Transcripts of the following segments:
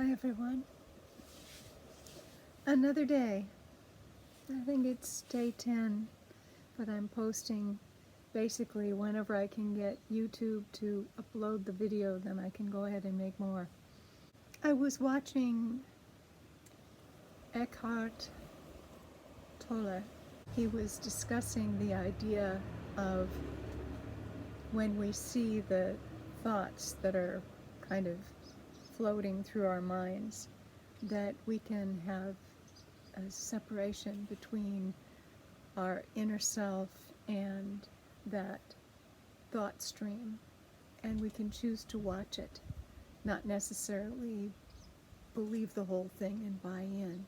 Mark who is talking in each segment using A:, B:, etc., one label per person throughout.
A: Hi everyone. Another day. I think it's day 10, but I'm posting basically whenever I can get YouTube to upload the video, then I can go ahead and make more. I was watching Eckhart Tolle. He was discussing the idea of when we see the thoughts that are kind of floating through our minds, that we can have a separation between our inner self and that thought stream, and we can choose to watch it, not necessarily believe the whole thing and buy in.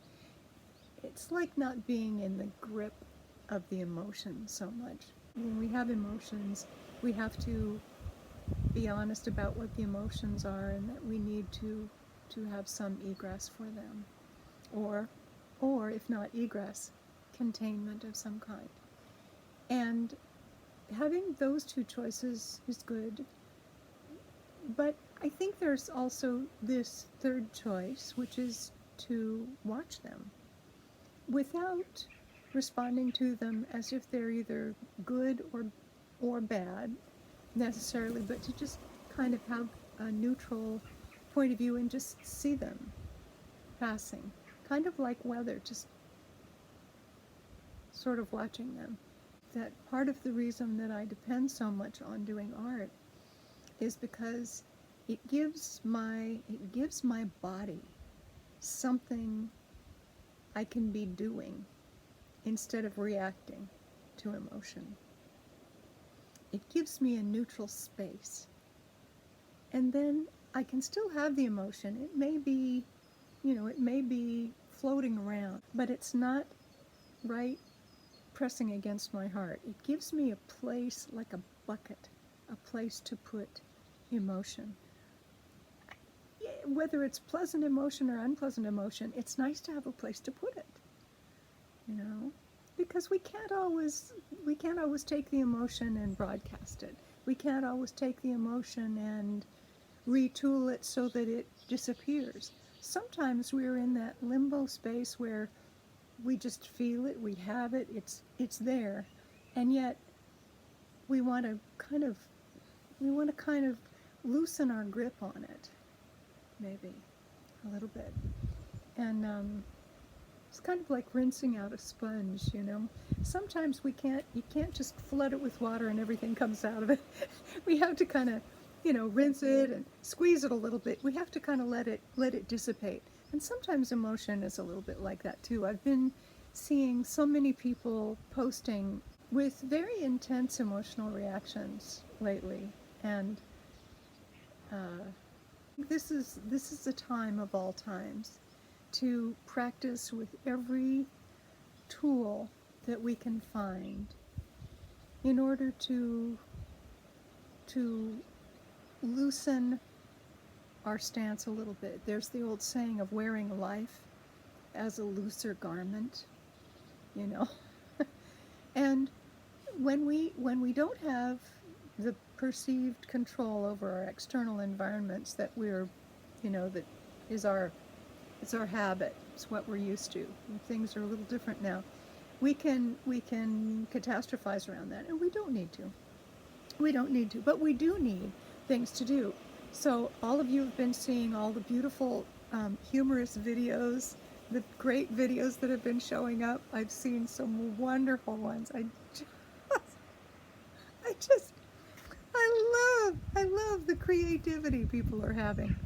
A: It's like not being in the grip of the emotion so much. When we have emotions, we have to be honest about what the emotions are, and that we need to have some egress for them, or if not egress, containment of some kind. And having those two choices is good, but I think there's also this third choice, which is to watch them without responding to them as if they're either good or bad necessarily, but to just kind of have a neutral point of view and just see them passing, kind of like weather, just sort of watching them. That part of the reason that I depend so much on doing art is because it gives my body something I can be doing instead of reacting to emotion. It gives me a neutral space. And then I can still have the emotion. It may be, it may be floating around, but it's not right pressing against my heart. It gives me a place, like a bucket, a place to put emotion. Whether it's pleasant emotion or unpleasant emotion, it's nice to have a place to put it, because we can't always take the emotion and broadcast it. We can't always take the emotion and retool it so that it disappears. Sometimes we're in that limbo space where we just feel it, we have it, it's there, and yet we want to kind of loosen our grip on it, maybe a little bit, and it's kind of like rinsing out a sponge. Sometimes you can't just flood it with water and everything comes out of it. We have to kind of rinse it and squeeze it a little bit. We have to kind of let it dissipate. And sometimes emotion is a little bit like that too. I've been seeing so many people posting with very intense emotional reactions lately, and this is the time of all times to practice with every tool that we can find in order to loosen our stance a little bit. There's the old saying of wearing life as a looser garment, and when we don't have the perceived control over our external environments that that it's our habit, it's what we're used to, and things are a little different now, we can catastrophize around that, and we don't need to, but we do need things to do. So all of you have been seeing all the beautiful humorous videos, the great videos that have been showing up. I've seen some wonderful ones. I love the creativity people are having.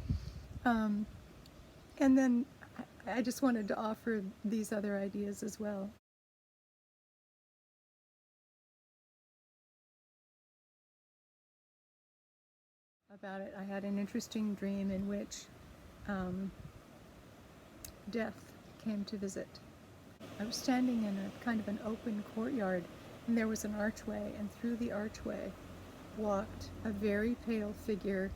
A: And then I just wanted to offer these other ideas as well. About it, I had an interesting dream in which death came to visit. I was standing in a kind of an open courtyard, and there was an archway, and through the archway walked a very pale figure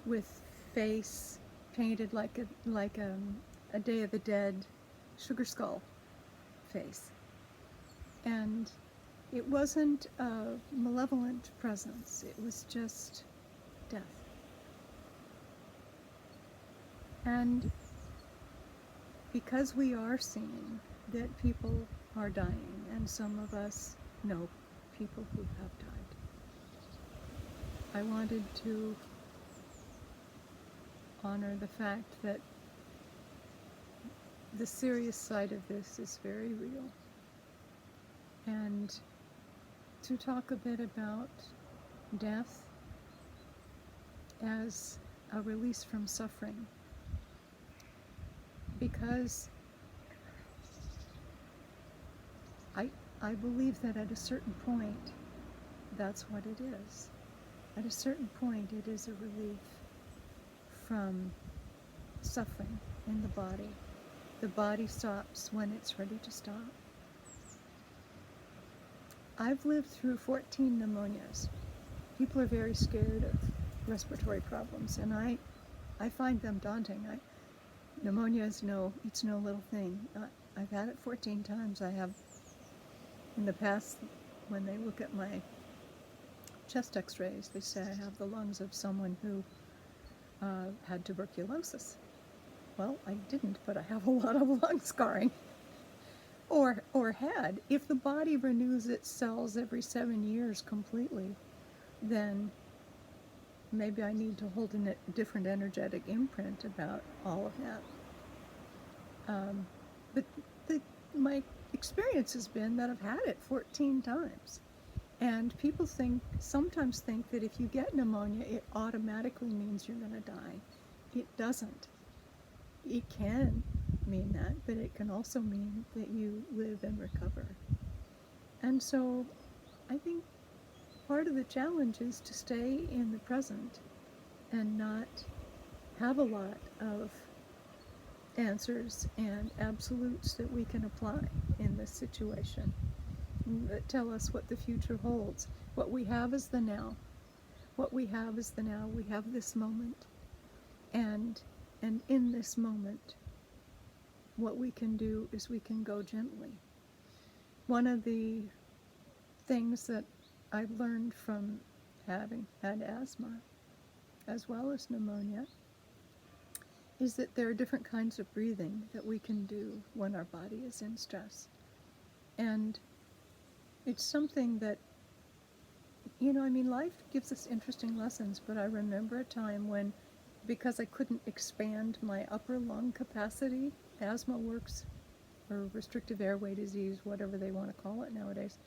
A: with face painted like a Day of the Dead sugar skull face. And it wasn't a malevolent presence, it was just death. And because we are seeing that people are dying, and some of us know people who have died, I wanted to honor the fact that the serious side of this is very real, and to talk a bit about death as a release from suffering, because I believe that at a certain point, that's what it is. At a certain point, it is a relief from suffering in the body. The body stops when it's ready to stop. I've lived through 14 pneumonias. People are very scared of respiratory problems, and I find them daunting. Pneumonia is it's no little thing. I've had it 14 times. I have, in the past, when they look at my chest x-rays, they say I have the lungs of someone who had tuberculosis. Well, I didn't, but I have a lot of lung scarring. Or had. If the body renews its cells every 7 years completely, then maybe I need to hold a different energetic imprint about all of that. But my experience has been that I've had it 14 times. And people sometimes think that if you get pneumonia, it automatically means you're going to die. It doesn't. It can mean that, but it can also mean that you live and recover. And so I think part of the challenge is to stay in the present and not have a lot of answers and absolutes that we can apply in this situation that tell us what the future holds. What we have is the now. What we have is the now. We have this moment. And in this moment, what we can do is we can go gently. One of the things that I've learned from having had asthma, as well as pneumonia, is that there are different kinds of breathing that we can do when our body is in stress. And it's something that, life gives us interesting lessons, but I remember a time when, because I couldn't expand my upper lung capacity, asthma works, or restrictive airway disease, whatever they want to call it nowadays,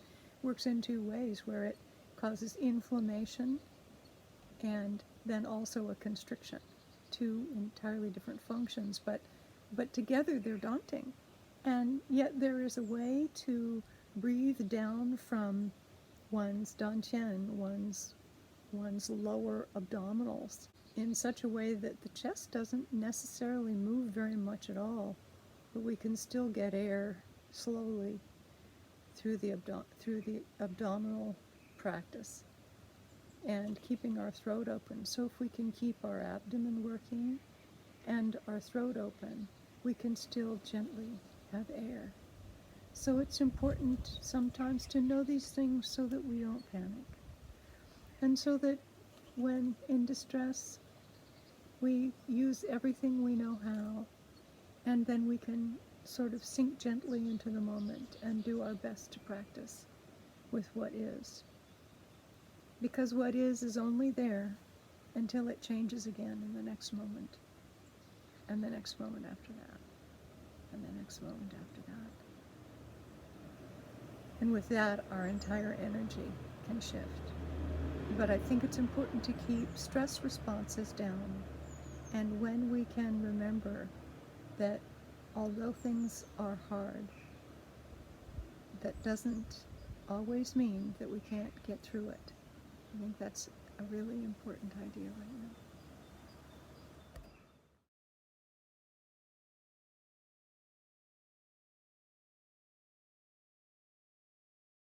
A: works in two ways, where it causes inflammation and then also a constriction. Two entirely different functions, but together they're daunting. And yet there is a way to breathe down from one's dantian, one's lower abdominals, in such a way that the chest doesn't necessarily move very much at all, but we can still get air slowly through the abdominal practice, and keeping our throat open. So if we can keep our abdomen working and our throat open, we can still gently have air. So it's important sometimes to know these things so that we don't panic. And so that when in distress, we use everything we know how, and then we can sort of sink gently into the moment and do our best to practice with what is. Because what is only there until it changes again in the next moment, and the next moment after that, and the next moment after that. And with that, our entire energy can shift. But I think it's important to keep stress responses down. And when we can remember that although things are hard, that doesn't always mean that we can't get through it. I think that's a really important idea right now.